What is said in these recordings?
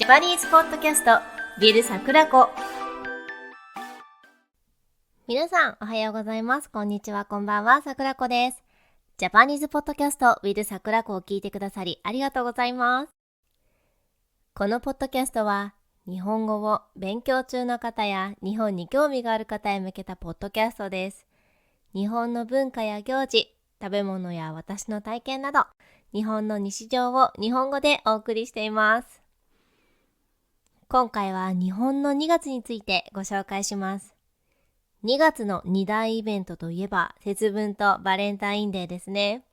ジャパニーズポッドキャスト with 桜子。皆さんおはようございます。こんにちは、こんばんは。桜子です。ジャパニーズポッドキャスト with 桜子を聞いてくださりありがとうございます。このポッドキャストは日本語を勉強中の方や日本に興味がある方へ向けたポッドキャストです。日本の文化や行事、食べ物や私の体験など、日本の日常を日本語でお送りしています。今回は日本の2月についてご紹介します。2月の2大イベントといえば節分とバレンタインデーですね。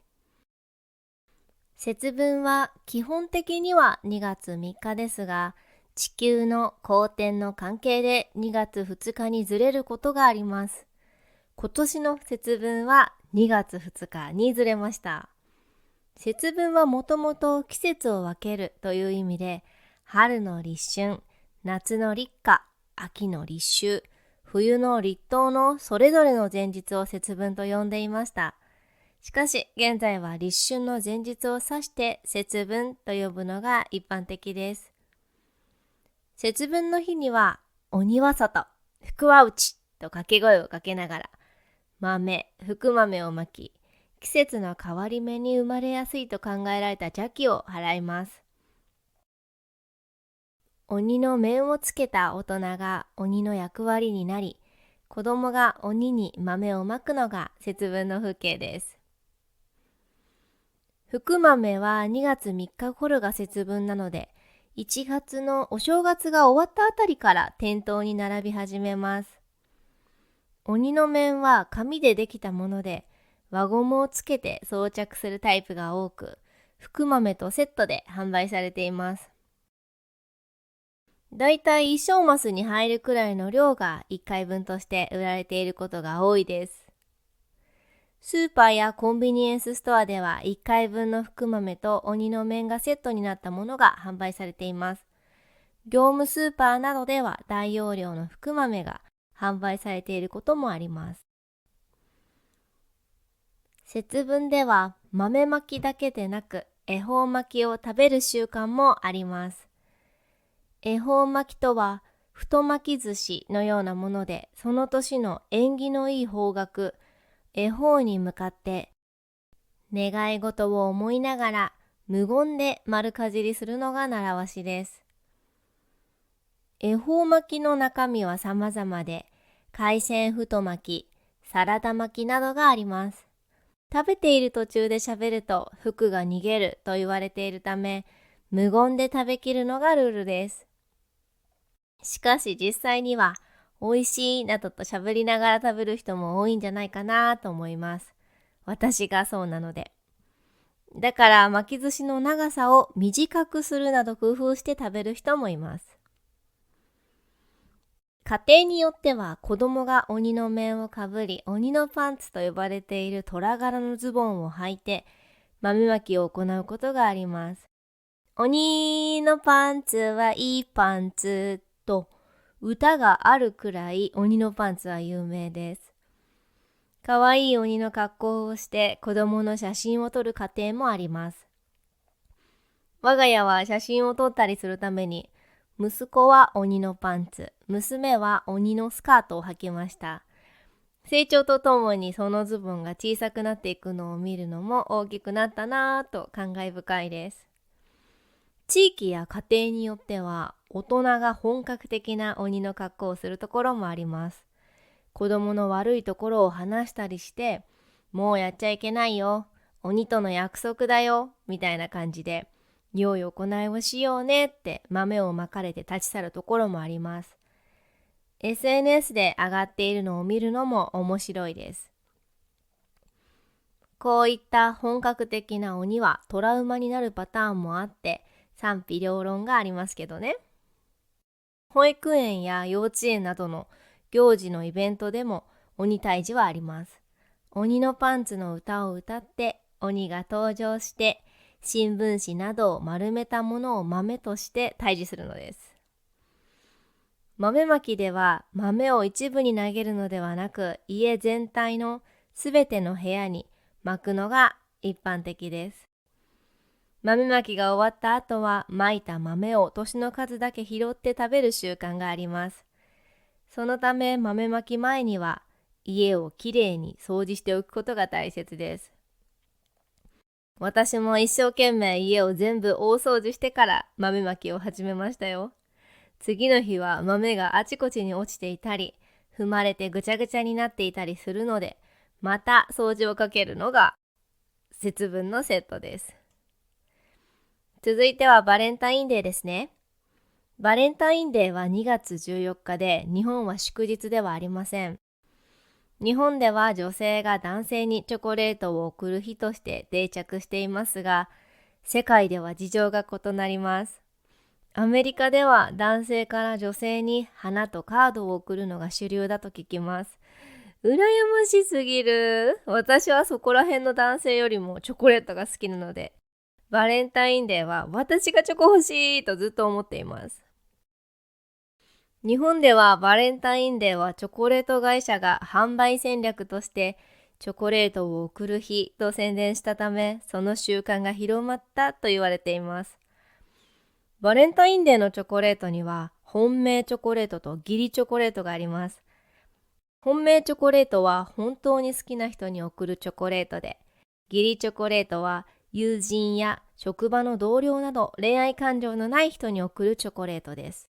節分は基本的には2月3日ですが、地球の公転の関係で2月2日にずれることがあります。今年の節分は2月2日にずれました。節分はもともと季節を分けるという意味で、春の立春、夏の立夏、秋の立秋、冬の立冬のそれぞれの前日を節分と呼んでいました。しかし現在は立春の前日を指して節分と呼ぶのが一般的です。節分の日には鬼は外、福は内と掛け声をかけながら福豆をまき、季節の変わり目に生まれやすいと考えられた邪気を払います。鬼の面をつけた大人が鬼の役割になり、子供が鬼に豆をまくのが節分の風景です。福豆は2月3日頃が節分なので、1月のお正月が終わったあたりから店頭に並び始めます。鬼の面は紙でできたもので、輪ゴムをつけて装着するタイプが多く、福豆とセットで販売されています。だいたい1升マスに入るくらいの量が1回分として売られていることが多いです。スーパーやコンビニエンスストアでは1回分の福豆と鬼の面がセットになったものが販売されています。業務スーパーなどでは大容量の福豆が販売されていることもあります。節分では豆まきだけでなく恵方巻きを食べる習慣もあります。恵方巻きとは太巻き寿司のようなもので、その年の縁起のいい方角、恵方に向かって願い事を思いながら無言で丸かじりするのが習わしです。恵方巻きの中身は様々で、海鮮太巻き、サラダ巻きなどがあります。食べている途中で喋ると福が逃げると言われているため、無言で食べきるのがルールです。しかし実際には美味しいなどと喋りながら食べる人も多いんじゃないかなと思います。私がそうなので。だから巻き寿司の長さを短くするなど工夫して食べる人もいます。家庭によっては子供が鬼の面をかぶり、鬼のパンツと呼ばれている虎柄のズボンを履いて豆まきを行うことがあります。鬼のパンツはいいパンツと歌があるくらい鬼のパンツは有名です。かわいい鬼の格好をして子供の写真を撮る家庭もあります。我が家は写真を撮ったりするために、息子は鬼のパンツ、娘は鬼のスカートを履きました。成長とともにそのズボンが小さくなっていくのを見るのも大きくなったなぁと感慨深いです。地域や家庭によっては大人が本格的な鬼の格好をするところもあります。子供の悪いところを話したりして、もうやっちゃいけないよ、鬼との約束だよ、みたいな感じで、良い行いをしようねって豆をまかれて立ち去るところもあります。SNS で上がっているのを見るのも面白いです。こういった本格的な鬼はトラウマになるパターンもあって、賛否両論がありますけどね。保育園や幼稚園などの行事のイベントでも鬼退治はあります。鬼のパンツの歌を歌って鬼が登場して新聞紙などを丸めたものを豆として退治するのです。豆まきでは豆を一部に投げるのではなく、家全体のすべての部屋に巻くのが一般的です。豆まきが終わった後は、まいた豆を年の数だけ拾って食べる習慣があります。そのため豆まき前には家をきれいに掃除しておくことが大切です。私も一生懸命家を全部大掃除してから豆まきを始めましたよ。次の日は豆があちこちに落ちていたり、踏まれてぐちゃぐちゃになっていたりするので、また掃除をかけるのが節分のセットです。続いてはバレンタインデーですね。バレンタインデーは2月14日で、日本は祝日ではありません。日本では女性が男性にチョコレートを贈る日として定着していますが、世界では事情が異なります。アメリカでは男性から女性に花とカードを贈るのが主流だと聞きます。羨ましすぎる。私はそこら辺の男性よりもチョコレートが好きなので、バレンタインデーは私がチョコ欲しいとずっと思っています。日本ではバレンタインデーはチョコレート会社が販売戦略としてチョコレートを贈る日と宣伝したため、その習慣が広まったと言われています。バレンタインデーのチョコレートには本命チョコレートと義理チョコレートがあります。本命チョコレートは本当に好きな人に贈るチョコレートで、義理チョコレートは友人や職場の同僚など恋愛感情のない人に贈るチョコレートです。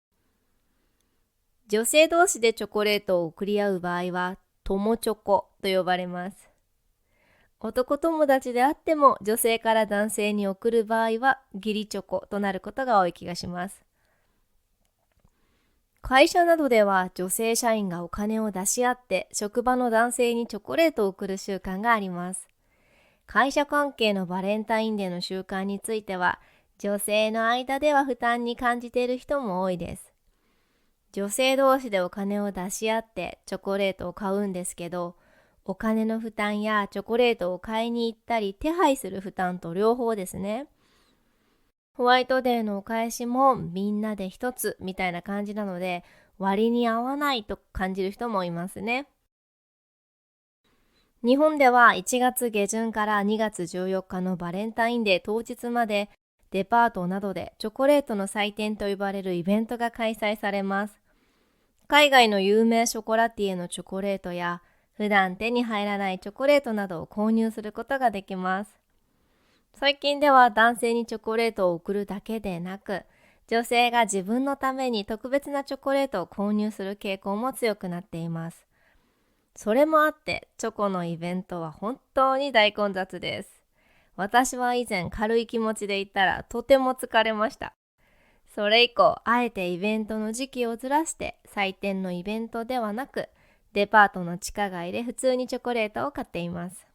女性同士でチョコレートを贈り合う場合は友チョコと呼ばれます。男友達であっても女性から男性に贈る場合は義理チョコとなることが多い気がします。会社などでは女性社員がお金を出し合って職場の男性にチョコレートを贈る習慣があります。会社関係のバレンタインデーの習慣については女性の間では負担に感じている人も多いです。女性同士でお金を出し合ってチョコレートを買うんですけど、お金の負担やチョコレートを買いに行ったり手配する負担と両方ですね。ホワイトデーのお返しもみんなで一つみたいな感じなので、割に合わないと感じる人もいますね。日本では1月下旬から2月14日のバレンタインデー当日まで、デパートなどでチョコレートの祭典と呼ばれるイベントが開催されます。海外の有名ショコラティエのチョコレートや、普段手に入らないチョコレートなどを購入することができます。最近では男性にチョコレートを贈るだけでなく、女性が自分のために特別なチョコレートを購入する傾向も強くなっています。それもあって、チョコのイベントは本当に大混雑です。私は以前軽い気持ちで行ったらとても疲れました。それ以降、あえてイベントの時期をずらして祭典のイベントではなく、デパートの地下街で普通にチョコレートを買っています。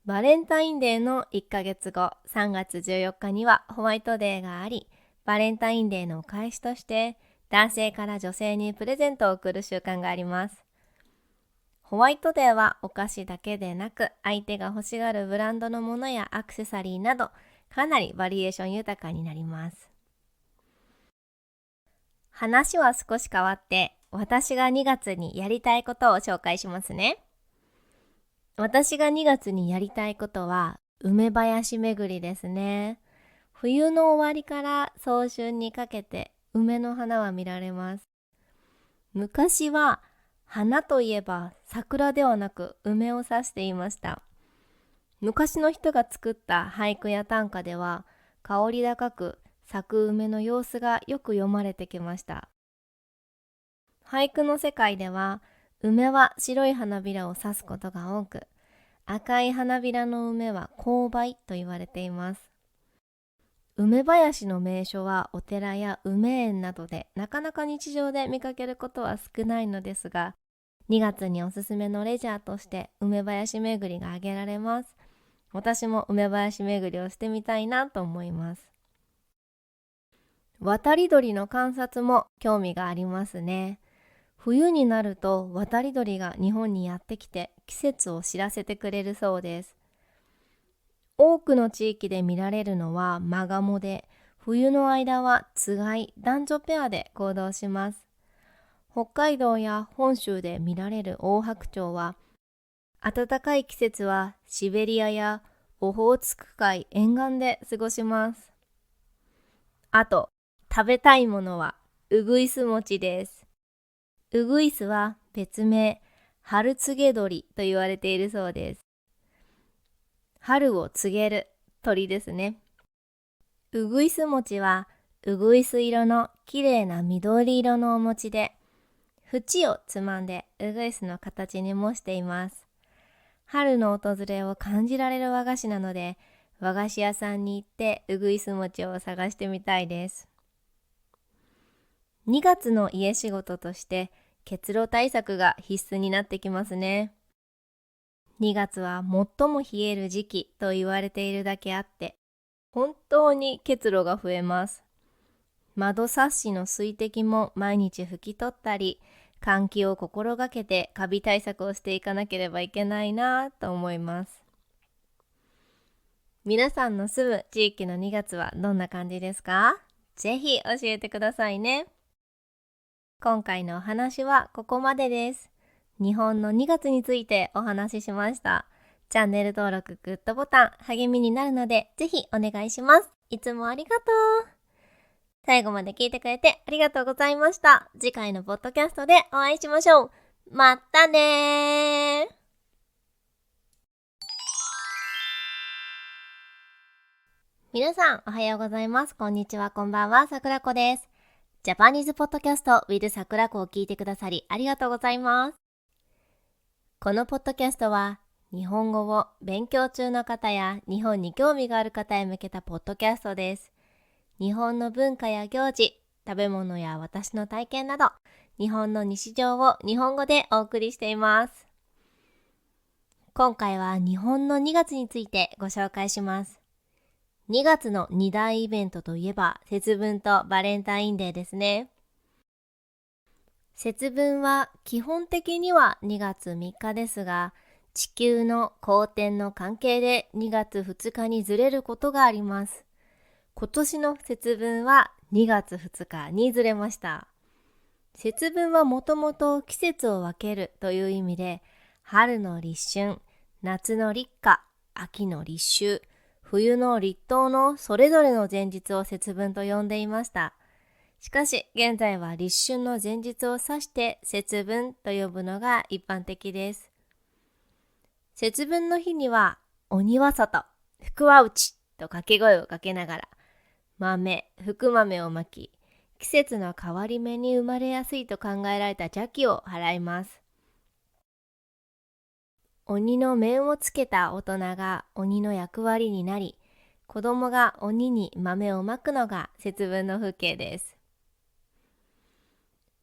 バレンタインデーの1ヶ月後、3月14日にはホワイトデーがあり、バレンタインデーのお返しとして男性から女性にプレゼントを贈る習慣があります。ホワイトデーはお菓子だけでなく、相手が欲しがるブランドのものやアクセサリーなど、かなりバリエーション豊かになります。話は少し変わって、私が2月にやりたいことを紹介しますね。私が2月にやりたいことは梅林巡りですね。冬の終わりから早春にかけて梅の花は見られます。昔は花といえば桜ではなく梅を指していました。昔の人が作った俳句や短歌では香り高く咲く梅の様子がよく読まれてきました。俳句の世界では梅は白い花びらを指すことが多く、赤い花びらの梅は紅梅と言われています。梅林の名所はお寺や梅園などでなかなか日常で見かけることは少ないのですが、2月におすすめのレジャーとして梅林巡りが挙げられます。私も梅林巡りをしてみたいなと思います。渡り鳥の観察も興味がありますね。冬になると渡り鳥が日本にやってきて季節を知らせてくれるそうです。多くの地域で見られるのはマガモで、冬の間はつがい、男女ペアで行動します。北海道や本州で見られるオオハクチョウは、暖かい季節はシベリアやオホーツク海沿岸で過ごします。あと、食べたいものはうぐいす餅です。うぐいすは別名、春告げ鳥と言われているそうです。春を告げる鳥ですね。うぐいす餅はうぐいす色のきれいな緑色のお餅で、縁をつまんでうぐいすの形に模しています。春の訪れを感じられる和菓子なので、和菓子屋さんに行ってうぐいす餅を探してみたいです。2月の家仕事として結露対策が必須になってきますね。2月は最も冷える時期と言われているだけあって、本当に結露が増えます。窓サッシの水滴も毎日拭き取ったり、換気を心がけてカビ対策をしていかなければいけないなと思います。皆さんの住む地域の2月はどんな感じですか？ぜひ教えてくださいね。今回のお話はここまでです。日本の2月についてお話ししました。チャンネル登録、グッドボタン、励みになるので、ぜひお願いします。いつもありがとう。最後まで聞いてくれてありがとうございました。次回のポッドキャストでお会いしましょう。またねー。皆さんおはようございます。こんにちは、こんばんは、さくらこです。ジャパニーズポッドキャスト with さくらこを聞いてくださりありがとうございます。このポッドキャストは日本語を勉強中の方や日本に興味がある方へ向けたポッドキャストです。日本の文化や行事、食べ物や私の体験など、日本の日常を日本語でお送りしています。今回は日本の2月についてご紹介します。2月の2大イベントといえば、節分とバレンタインデーですね。節分は基本的には2月3日ですが、地球の公転の関係で2月2日にずれることがあります。今年の節分は2月2日にずれました。節分はもともと季節を分けるという意味で、春の立春、夏の立夏、秋の立秋、冬の立冬のそれぞれの前日を節分と呼んでいました。しかし現在は立春の前日を指して節分と呼ぶのが一般的です。節分の日には鬼は外、福は内と掛け声をかけながら福豆をまき、季節の変わり目に生まれやすいと考えられた邪気を払います。鬼の面をつけた大人が鬼の役割になり、子供が鬼に豆をまくのが節分の風景です。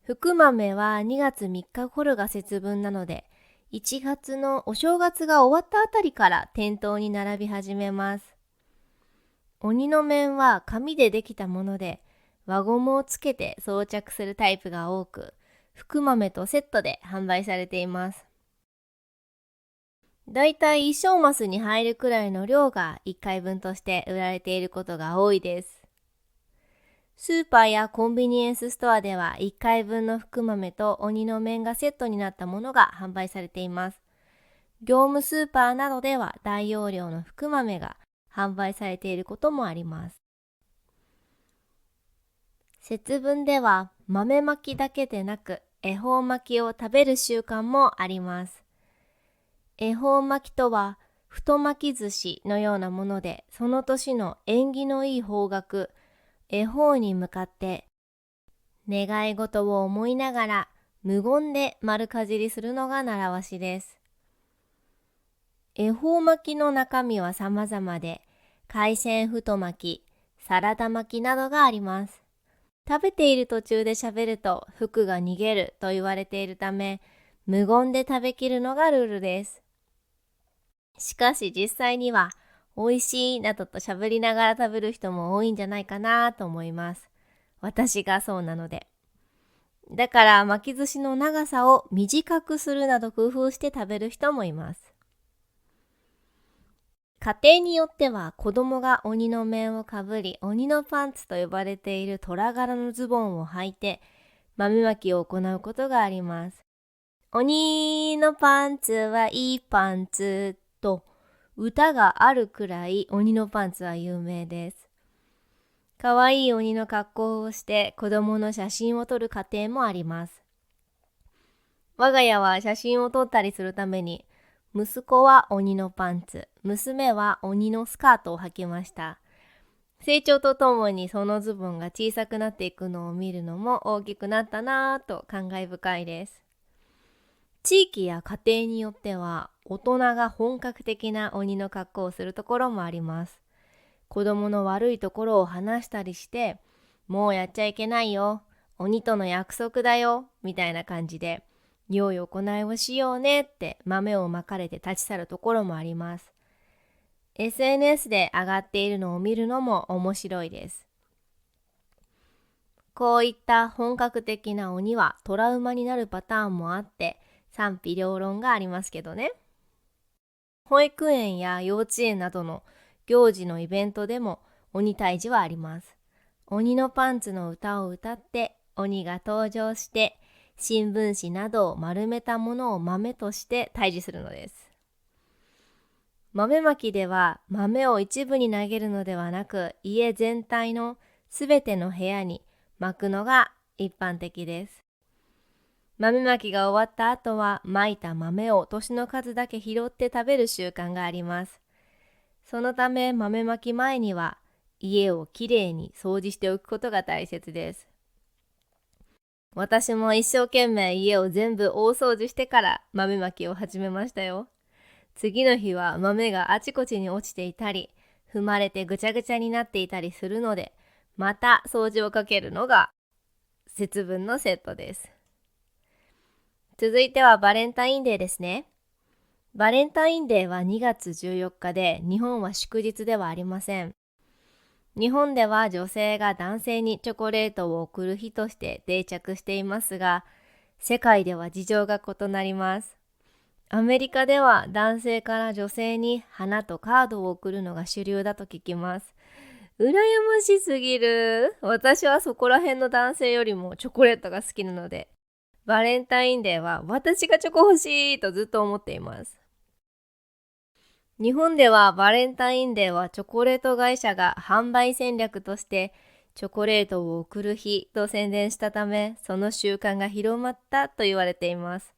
福豆は2月3日頃が節分なので、1月のお正月が終わったあたりから店頭に並び始めます。鬼の面は紙でできたもので、輪ゴムをつけて装着するタイプが多く、福豆とセットで販売されています。だいたい1升マスに入るくらいの量が1回分として売られていることが多いです。スーパーやコンビニエンスストアでは1回分の福豆と鬼の面がセットになったものが販売されています。業務スーパーなどでは大容量の福豆が販売されていることもあります。節分では豆まきだけでなく恵方巻きを食べる習慣もあります。恵方巻きとは太巻き寿司のようなもので、その年の縁起のいい方角、恵方に向かって願い事を思いながら無言で丸かじりするのが習わしです。恵方巻きの中身は様々で、海鮮太巻き、サラダ巻きなどがあります。食べている途中で喋ると服が逃げると言われているため、無言で食べきるのがルールです。しかし実際には美味しいなどと喋りながら食べる人も多いんじゃないかなと思います。私がそうなので。だから巻き寿司の長さを短くするなど工夫して食べる人もいます。家庭によっては子供が鬼の面をかぶり、鬼のパンツと呼ばれている虎柄のズボンを履いて豆まきを行うことがあります。鬼のパンツはいいパンツと歌があるくらい鬼のパンツは有名です。かわいい鬼の格好をして子供の写真を撮る家庭もあります。我が家は写真を撮ったりするために、息子は鬼のパンツ、娘は鬼のスカートを履きました。成長とともにそのズボンが小さくなっていくのを見るのも大きくなったなぁと感慨深いです。地域や家庭によっては大人が本格的な鬼の格好をするところもあります。子供の悪いところを話したりして、もうやっちゃいけないよ、鬼との約束だよ、みたいな感じで、良い行いをしようねって豆をまかれて立ち去るところもあります。SNS で上がっているのを見るのも面白いです。こういった本格的な鬼はトラウマになるパターンもあって賛否両論がありますけどね。保育園や幼稚園などの行事のイベントでも鬼退治はあります。鬼のパンツの歌を歌って鬼が登場して新聞紙などを丸めたものを豆として退治するのです。豆まきでは豆を一部に投げるのではなく家全体のすべての部屋に巻くのが一般的です。豆まきが終わった後はまいた豆を年の数だけ拾って食べる習慣があります。そのため豆まき前には家をきれいに掃除しておくことが大切です。私も一生懸命家を全部大掃除してから豆まきを始めましたよ。次の日は豆があちこちに落ちていたり、踏まれてぐちゃぐちゃになっていたりするので、また掃除をかけるのが節分のセットです。続いてはバレンタインデーですね。バレンタインデーは2月14日で、日本は祝日ではありません。日本では女性が男性にチョコレートを贈る日として定着していますが、世界では事情が異なります。アメリカでは男性から女性に花とカードを贈るのが主流だと聞きます。羨ましすぎる。私はそこら辺の男性よりもチョコレートが好きなので、バレンタインデーは私がチョコ欲しいとずっと思っています。日本ではバレンタインデーはチョコレート会社が販売戦略としてチョコレートを贈る日と宣伝したため、その習慣が広まったと言われています。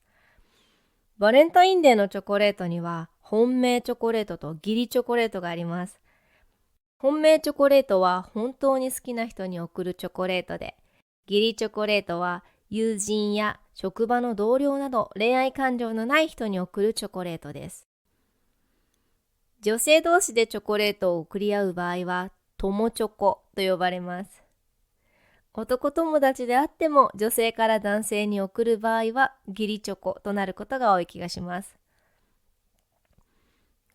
バレンタインデーのチョコレートには本命チョコレートと義理チョコレートがあります。本命チョコレートは本当に好きな人に贈るチョコレートで、義理チョコレートは友人や職場の同僚など恋愛感情のない人に贈るチョコレートです。女性同士でチョコレートを贈り合う場合は友チョコと呼ばれます。男友達であっても女性から男性に贈る場合は義理チョコとなることが多い気がします。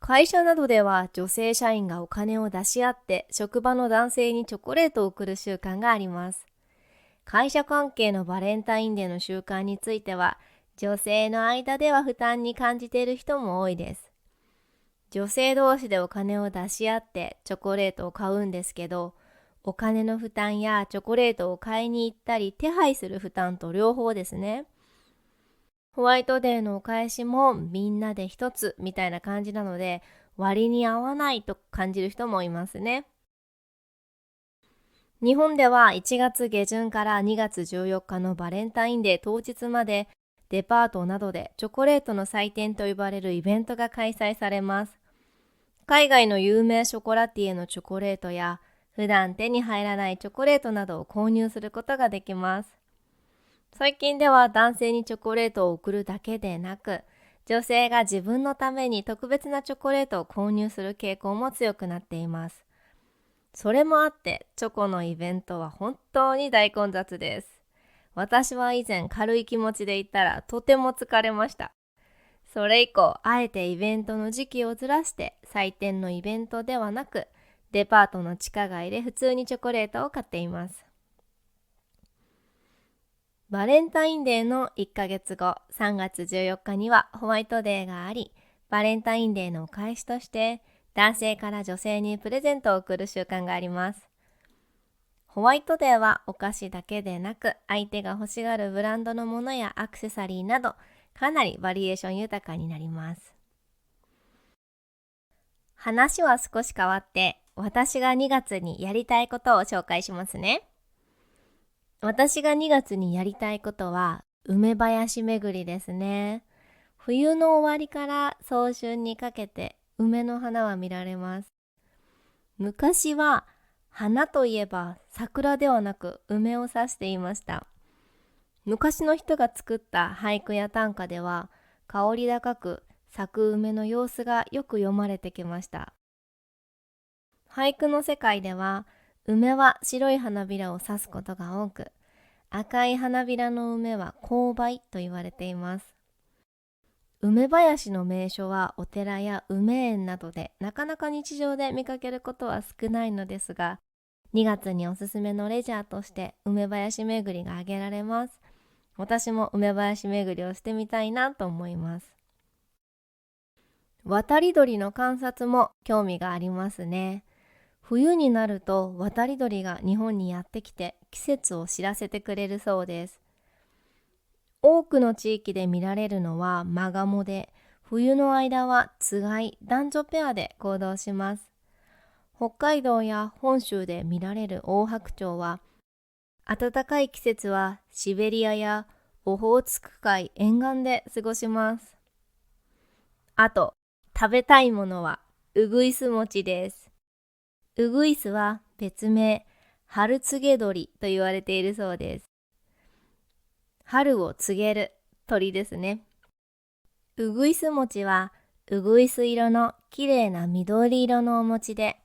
会社などでは女性社員がお金を出し合って職場の男性にチョコレートを贈る習慣があります。会社関係のバレンタインデーの習慣については女性の間では負担に感じている人も多いです。女性同士でお金を出し合ってチョコレートを買うんですけど、お金の負担やチョコレートを買いに行ったり手配する負担と両方ですね。ホワイトデーのお返しもみんなで一つみたいな感じなので割に合わないと感じる人もいますね。日本では1月下旬から2月14日のバレンタインデー当日までデパートなどでチョコレートの祭典と呼ばれるイベントが開催されます。海外の有名ショコラティエのチョコレートや普段手に入らないチョコレートなどを購入することができます。最近では男性にチョコレートを贈るだけでなく、女性が自分のために特別なチョコレートを購入する傾向も強くなっています。それもあってチョコのイベントは本当に大混雑です。私は以前軽い気持ちで行ったらとても疲れました。それ以降、あえてイベントの時期をずらして祭典のイベントではなくデパートの地下街で普通にチョコレートを買っています。バレンタインデーの1ヶ月後、3月14日にはホワイトデーがあり、バレンタインデーのお返しとして男性から女性にプレゼントを贈る習慣があります。ホワイトデーはお菓子だけでなく、相手が欲しがるブランドのものやアクセサリーなど、かなりバリエーション豊かになります。話は少し変わって、私が2月にやりたいことを紹介しますね。私が2月にやりたいことは、梅林巡りですね。冬の終わりから早春にかけて梅の花は見られます。昔は花といえば桜ではなく梅を指していました。昔の人が作った俳句や短歌では、香り高く咲く梅の様子がよく読まれてきました。俳句の世界では、梅は白い花びらを指すことが多く、赤い花びらの梅は紅梅と言われています。梅林の名所はお寺や梅園などでなかなか日常で見かけることは少ないのですが、2月におすすめのレジャーとして梅林巡りが挙げられます。私も梅林巡りをしてみたいなと思います。渡り鳥の観察も興味がありますね。冬になると渡り鳥が日本にやってきて季節を知らせてくれるそうです。多くの地域で見られるのはマガモで、冬の間はつがい、男女ペアで行動します。北海道や本州で見られるオオハクチョウは、暖かい季節はシベリアやオホーツク海沿岸で過ごします。あと、食べたいものはうぐいす餅です。うぐいすは別名、春告げ鳥と言われているそうです。春を告げる鳥ですね。うぐいす餅はうぐいす色のきれいな緑色のお餅で、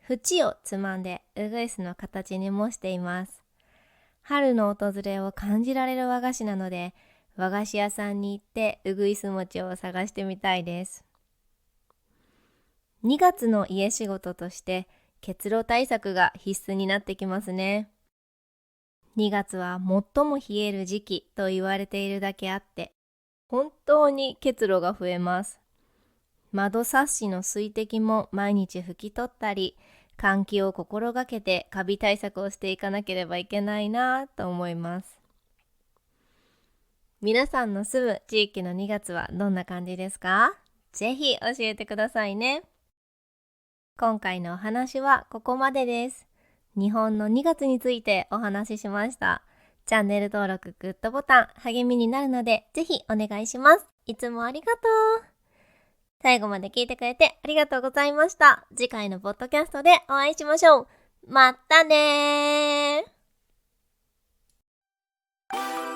縁をつまんでうぐいすの形に模しています。春の訪れを感じられる和菓子なので、和菓子屋さんに行ってうぐいす餅を探してみたいです。2月の家仕事として結露対策が必須になってきますね。2月は最も冷える時期と言われているだけあって、本当に結露が増えます。窓サッシの水滴も毎日拭き取ったり、換気を心がけてカビ対策をしていかなければいけないなと思います。皆さんの住む地域の2月はどんな感じですか？ぜひ教えてくださいね。今回のお話はここまでです。日本の2月についてお話ししました。チャンネル登録、グッドボタン、励みになるのでぜひお願いします。いつもありがとう。最後まで聞いてくれてありがとうございました。次回のポッドキャストでお会いしましょう。またねー。